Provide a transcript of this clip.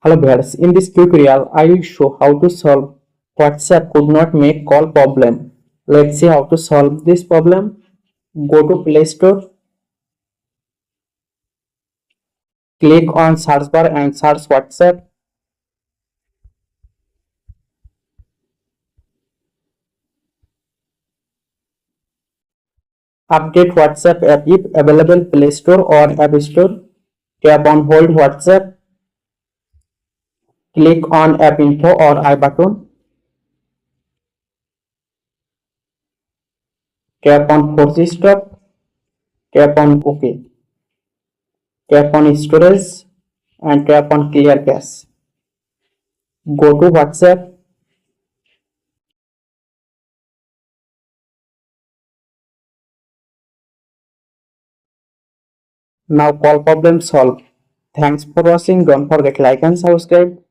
Hello viewers, in this tutorial I will show how to solve WhatsApp could not make call problem. Let's see how to solve this problem. Go to Play Store, click on search bar and search WhatsApp. Update WhatsApp app if available Play Store or App Store. Tap on Hold WhatsApp. Click on App Info or I button. Tap on Force Stop. Tap on OK. Tap on Storage and tap on Clear Cache. Go to WhatsApp. Now call problem solved. Thanks for watching. Don't forget like and subscribe.